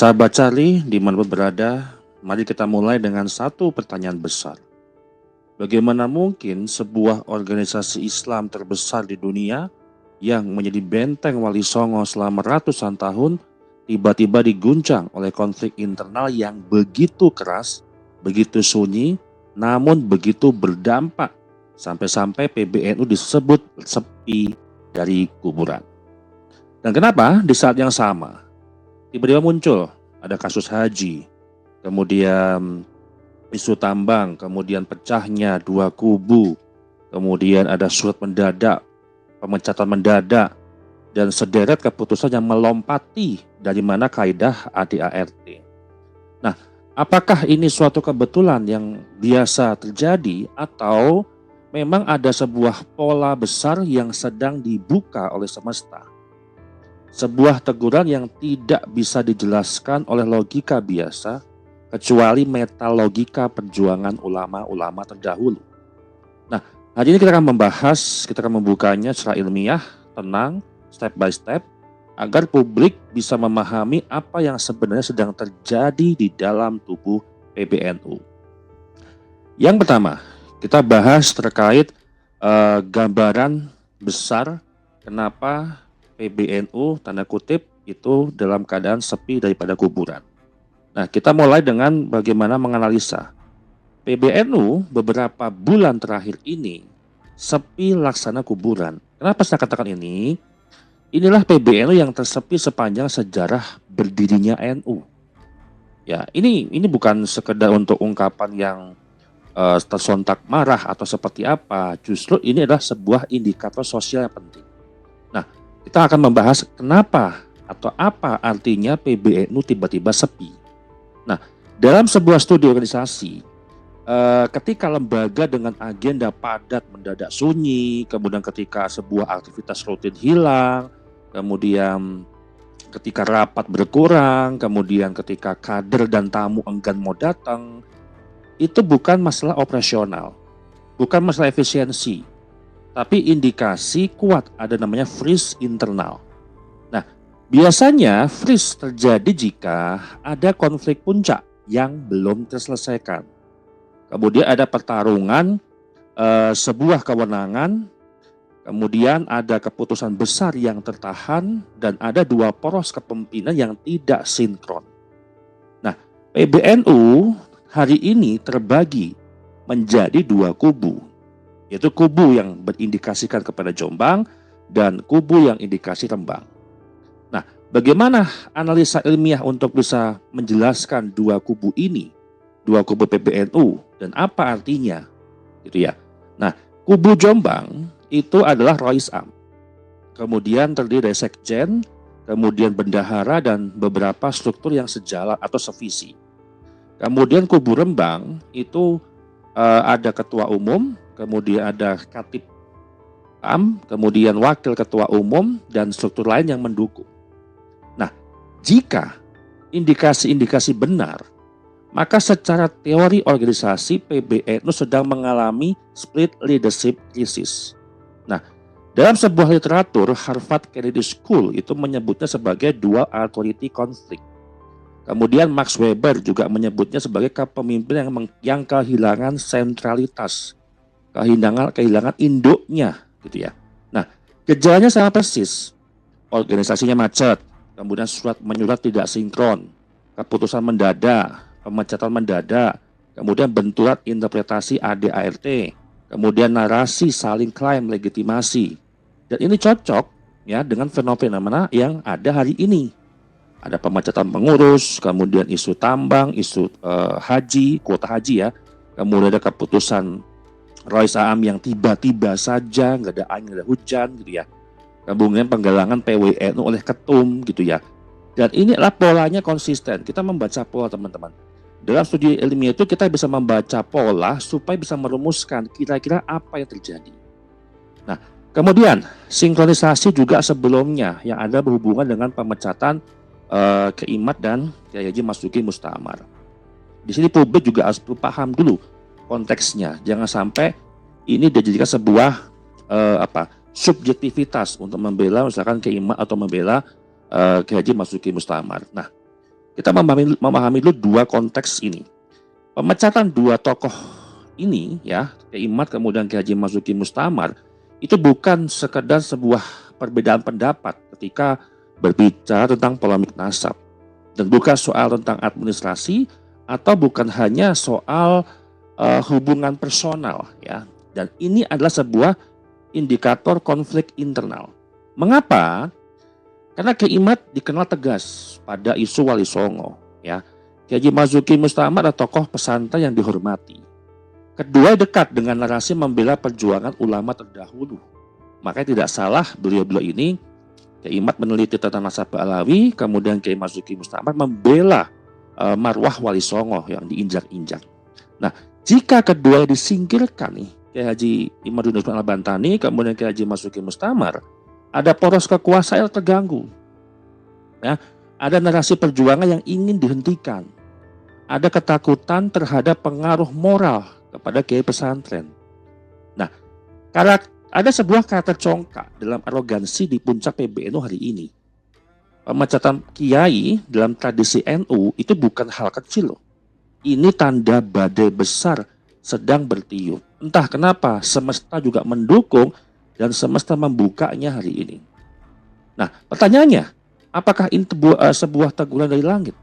Sahabat Charlie, dimanapun berada, mari kita mulai dengan satu pertanyaan besar. Bagaimana mungkin sebuah organisasi Islam terbesar di dunia yang menjadi benteng Wali Songo selama ratusan tahun tiba-tiba diguncang oleh konflik internal yang begitu keras, begitu sunyi, namun begitu berdampak sampai-sampai PBNU disebut sepi dari kuburan. Dan kenapa di saat yang sama tiba-tiba muncul ada kasus haji, kemudian isu tambang, kemudian pecahnya dua kubu, kemudian ada surat mendadak, pemecatan mendadak, dan sederet keputusan yang melompati dari mana kaidah ADART. Nah, apakah ini suatu kebetulan yang biasa terjadi atau memang ada sebuah pola besar yang sedang dibuka oleh semesta? Sebuah teguran yang tidak bisa dijelaskan oleh logika biasa, kecuali metalogika perjuangan ulama-ulama terdahulu. Nah, hari ini kita akan membukanya secara ilmiah, tenang, step by step, agar publik bisa memahami apa yang sebenarnya sedang terjadi di dalam tubuh PBNU. Yang pertama, kita bahas terkait gambaran besar kenapa PBNU tanda kutip itu dalam keadaan sepi daripada kuburan. Nah, kita mulai dengan bagaimana menganalisa. PBNU beberapa bulan terakhir ini sepi laksana kuburan. Kenapa saya katakan ini? Inilah PBNU yang tersepi sepanjang sejarah berdirinya NU. Ya, ini bukan sekedar untuk ungkapan yang tersontak marah atau seperti apa. Justru ini adalah sebuah indikator sosial yang penting. Nah, kita akan membahas kenapa atau apa artinya PBNU tiba-tiba sepi. Nah, dalam sebuah studi organisasi, ketika lembaga dengan agenda padat mendadak sunyi, kemudian ketika sebuah aktivitas rutin hilang, kemudian ketika rapat berkurang, kemudian ketika kader dan tamu enggan mau datang, itu bukan masalah operasional, bukan masalah efisiensi, tapi indikasi kuat ada namanya freeze internal. Nah, biasanya freeze terjadi jika ada konflik puncak yang belum terselesaikan. Kemudian ada pertarungan sebuah kewenangan, kemudian ada keputusan besar yang tertahan, dan ada dua poros kepemimpinan yang tidak sinkron. Nah, PBNU hari ini terbagi menjadi dua kubu, yaitu kubu yang berindikasikan kepada Jombang dan kubu yang indikasi Rembang. Nah, bagaimana analisa ilmiah untuk bisa menjelaskan dua kubu ini, dua kubu PBNU, dan apa artinya, gitu ya. Nah, kubu Jombang itu adalah Rois Am, kemudian terdiri dari sekjen, kemudian bendahara dan beberapa struktur yang sejalan atau sevisi. Kemudian kubu Rembang itu ada ketua umum, kemudian ada katib am, kemudian wakil ketua umum dan struktur lain yang mendukung. Nah, jika indikasi-indikasi benar, maka secara teori organisasi PBNU sedang mengalami split leadership crisis. Nah, dalam sebuah literatur Harvard Kennedy School itu menyebutnya sebagai dual authority conflict. Kemudian Max Weber juga menyebutnya sebagai kepemimpinan yang kehilangan sentralitas, kehilangan induknya, gitu ya. Nah, gejalanya sangat persis. Organisasinya macet, kemudian surat menyurat tidak sinkron, keputusan mendadak, pemecatan mendadak, kemudian benturan interpretasi ADART, kemudian narasi saling klaim legitimasi. Dan ini cocok ya dengan fenomena yang ada hari ini. Ada pemecatan pengurus, kemudian isu tambang, isu haji, kuota haji ya, kemudian ada keputusan Rois Am yang tiba-tiba saja, nggak ada angin, nggak ada hujan gitu ya. Kemudian penggalangan PWNU oleh ketum gitu ya. Dan ini adalah polanya konsisten. Kita membaca pola teman-teman. Dalam studi ilmiah itu kita bisa membaca pola supaya bisa merumuskan kira-kira apa yang terjadi. Nah, kemudian sinkronisasi juga sebelumnya yang ada berhubungan dengan pemecatan Keimat dan Kiai Haji Masuki Mustamar. Di sini publik juga harus paham dulu konteksnya. Jangan sampai ini dijadikan sebuah subjektivitas untuk membela misalkan Keimat atau membela Kiai Haji Masuki Mustamar. Nah, kita memahami dulu dua konteks ini. Pemecatan dua tokoh ini ya, Kiai Imad kemudian Kiai Haji Marzuki Mustamar, itu bukan sekedar sebuah perbedaan pendapat ketika berbicara tentang polemik nasab, dan bukan soal tentang administrasi atau bukan hanya soal hubungan personal ya. Dan ini adalah sebuah indikator konflik internal. Mengapa? Karena Kiai Imad dikenal tegas pada isu Wali Songo ya. Kiai Haji Marzuki Mustamar adalah tokoh pesantren yang dihormati. Kedua dekat dengan narasi membela perjuangan ulama terdahulu. Makanya tidak salah beliau-beliau ini, Kiai Imad meneliti tentang nasab Alawi, kemudian Kiai Marzuki Mustamar membela marwah Wali Songo yang diinjak-injak. Nah, jika kedua disingkirkan nih, Kiai Haji Imaduddin Al-Bantani, kemudian Kiai Haji Marzuki Mustamar, ada poros kekuasaan yang terganggu. Ya, ada narasi perjuangan yang ingin dihentikan. Ada ketakutan terhadap pengaruh moral kepada kiai pesantren. Nah, ada sebuah kata congkak dalam arogansi di puncak PBNU hari ini. Pemecatan kiai dalam tradisi NU itu bukan hal kecil loh. Ini tanda badai besar sedang bertiup. Entah kenapa semesta juga mendukung dan semesta membukanya hari ini. Nah, pertanyaannya, apakah ini sebuah teguran dari langit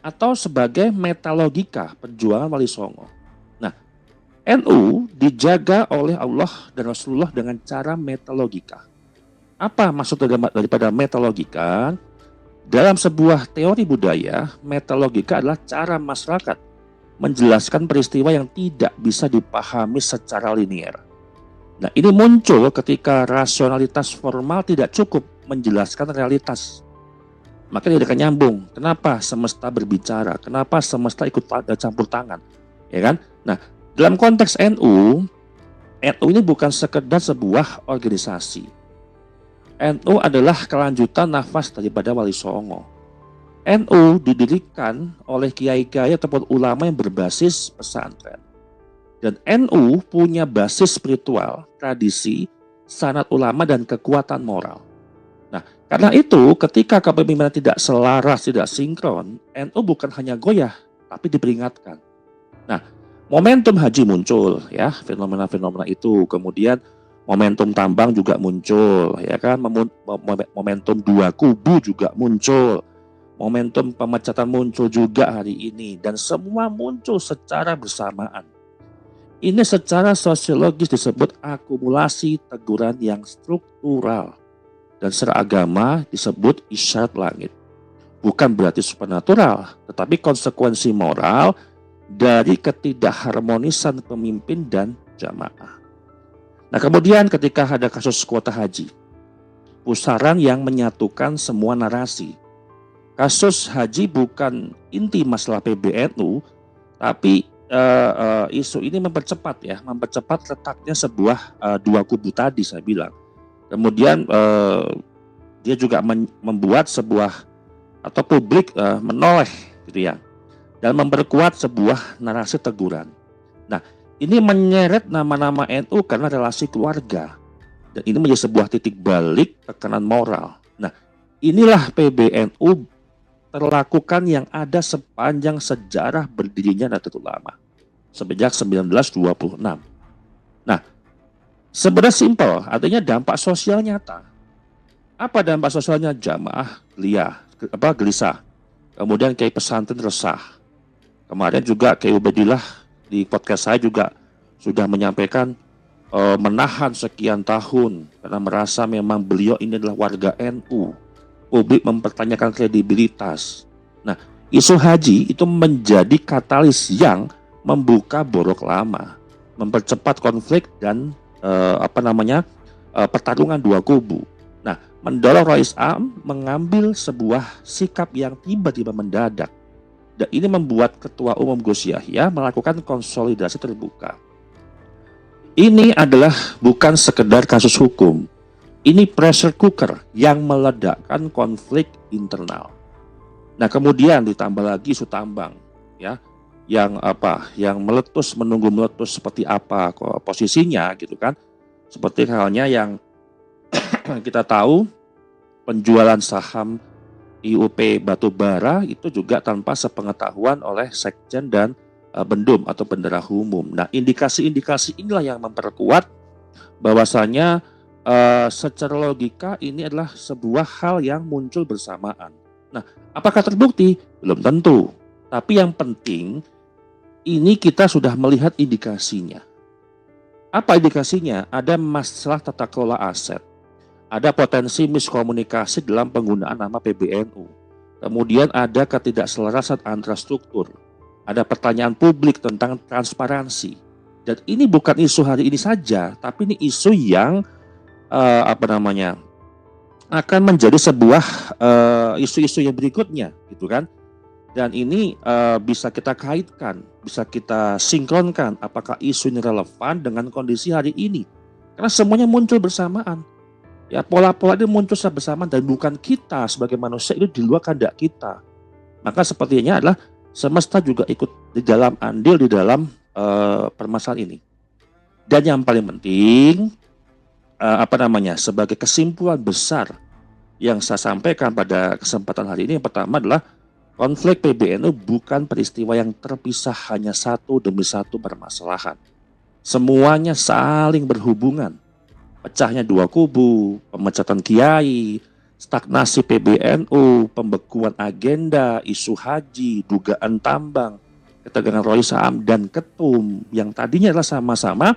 atau sebagai metalogika perjuangan Wali Songo? Nah, NU dijaga oleh Allah dan Rasulullah dengan cara metalogika. Apa maksud daripada metalogika? Dalam sebuah teori budaya, metalogika adalah cara masyarakat menjelaskan peristiwa yang tidak bisa dipahami secara linier. Nah, ini muncul ketika rasionalitas formal tidak cukup menjelaskan realitas. Maka dia akan nyambung. Kenapa semesta berbicara? Kenapa semesta ikut campur tangan? Ya kan? Nah, dalam konteks NU ini bukan sekedar sebuah organisasi. NU adalah kelanjutan nafas daripada Wali Songo. NU didirikan oleh kiai-kiai ataupun ulama yang berbasis pesantren. Dan NU punya basis spiritual, tradisi, sanad ulama, dan kekuatan moral. Nah, karena itu ketika kepemimpinan tidak selaras, tidak sinkron, NU bukan hanya goyah, tapi diperingatkan. Nah, momentum haji muncul ya, fenomena-fenomena itu. Kemudian momentum tambang juga muncul, ya kan? Momentum dua kubu juga muncul. Momentum pemecatan muncul juga hari ini, dan semua muncul secara bersamaan. Ini secara sosiologis disebut akumulasi teguran yang struktural. Dan secara agama disebut isyarat langit. Bukan berarti supernatural, tetapi konsekuensi moral dari ketidakharmonisan pemimpin dan jamaah. Nah, kemudian ketika ada kasus kuota haji, pusaran yang menyatukan semua narasi. Kasus haji bukan inti masalah PBNU, tapi isu ini mempercepat letaknya sebuah dua kubu tadi saya bilang. Kemudian dia juga membuat sebuah atau publik menoleh gitu ya, dan memperkuat sebuah narasi teguran. Nah, ini menyeret nama-nama NU karena relasi keluarga, dan ini menjadi sebuah titik balik tekanan moral. Nah, inilah PBNU terlakukan yang ada sepanjang sejarah berdirinya Nahdlatul Ulama sejak 1926. Nah, sebenarnya simpel, artinya dampak sosial nyata. Apa dampak sosialnya? Jamaah gelisah. Kemudian Kiai pesantren resah. Kemarin juga Kiai Ubaidillah di podcast saya juga sudah menyampaikan menahan sekian tahun karena merasa memang beliau ini adalah warga NU. Publik mempertanyakan kredibilitas. Nah, isu haji itu menjadi katalis yang membuka borok lama, mempercepat konflik dan pertarungan dua kubu. Nah, mendorong Rais Am mengambil sebuah sikap yang tiba-tiba mendadak. Dan ini membuat Ketua Umum Gus Yahya melakukan konsolidasi terbuka. Ini adalah bukan sekedar kasus hukum. Ini pressure cooker yang meledakkan konflik internal. Nah, kemudian ditambah lagi isu tambang, ya, yang meletus, menunggu meletus seperti apa posisinya, gitu kan? Seperti halnya yang kita tahu penjualan saham IUP batubara itu juga tanpa sepengetahuan oleh sekjen dan bendum atau bendera umum. Nah, indikasi-indikasi inilah yang memperkuat bahwasanya secara logika ini adalah sebuah hal yang muncul bersamaan. Nah, apakah terbukti? Belum tentu. Tapi yang penting ini kita sudah melihat indikasinya. Apa indikasinya? Ada masalah tata kelola aset. Ada potensi miskomunikasi dalam penggunaan nama PBNU. Kemudian ada ketidakselarasan antara struktur. Ada pertanyaan publik tentang transparansi. Dan ini bukan isu hari ini saja, tapi ini isu yang akan menjadi sebuah isu-isu yang berikutnya, gitu kan? Dan ini bisa kita kaitkan, bisa kita sinkronkan apakah isu ini relevan dengan kondisi hari ini. Karena semuanya muncul bersamaan. Ya, pola-pola ini muncul bersamaan dan bukan kita sebagai manusia, itu di luar kehendak kita. Maka sepertinya adalah semesta juga ikut di dalam andil di dalam permasalahan ini. Dan yang paling penting sebagai kesimpulan besar yang saya sampaikan pada kesempatan hari ini, yang pertama adalah konflik PBNU bukan peristiwa yang terpisah hanya satu demi satu permasalahan. Semuanya saling berhubungan. Pecahnya dua kubu, pemecatan kiai, stagnasi PBNU, pembekuan agenda, isu haji, dugaan tambang, ketegangan Rois Am dan Ketum yang tadinya adalah sama-sama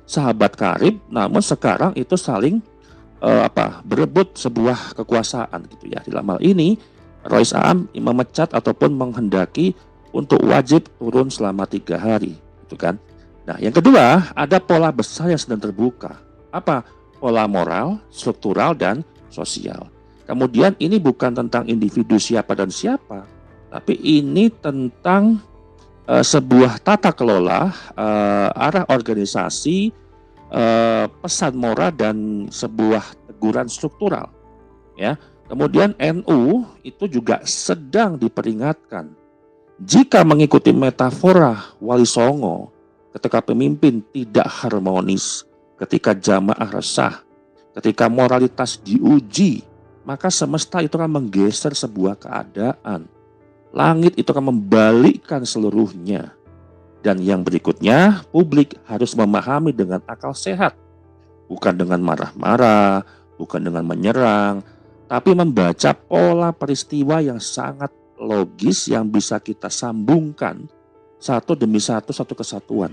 sahabat karib, namun sekarang itu saling berebut sebuah kekuasaan gitu ya. Dalam hal ini Rois Am memecat ataupun menghendaki untuk wajib turun selama 3 hari, gitu kan. Nah, yang kedua ada pola besar yang sedang terbuka. Apa? Pola moral, struktural, dan sosial. Kemudian ini bukan tentang individu siapa dan siapa, tapi ini tentang sebuah tata kelola, arah organisasi, pesan moral, dan sebuah teguran struktural. Ya. Kemudian NU itu juga sedang diperingatkan. Jika mengikuti metafora Wali Songo, ketika pemimpin tidak harmonis, ketika jamaah resah, ketika moralitas diuji, maka semesta itu akan menggeser sebuah keadaan. Langit itu akan membalikkan seluruhnya. Dan yang berikutnya, publik harus memahami dengan akal sehat. Bukan dengan marah-marah, bukan dengan menyerang, tapi membaca pola peristiwa yang sangat logis yang bisa kita sambungkan satu demi satu kesatuan.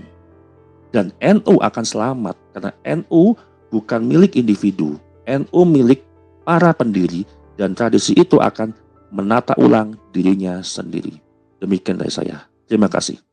Dan NU akan selamat karena NU bukan milik individu, NU milik para pendiri, dan tradisi itu akan menata ulang dirinya sendiri. Demikian dari saya. Terima kasih.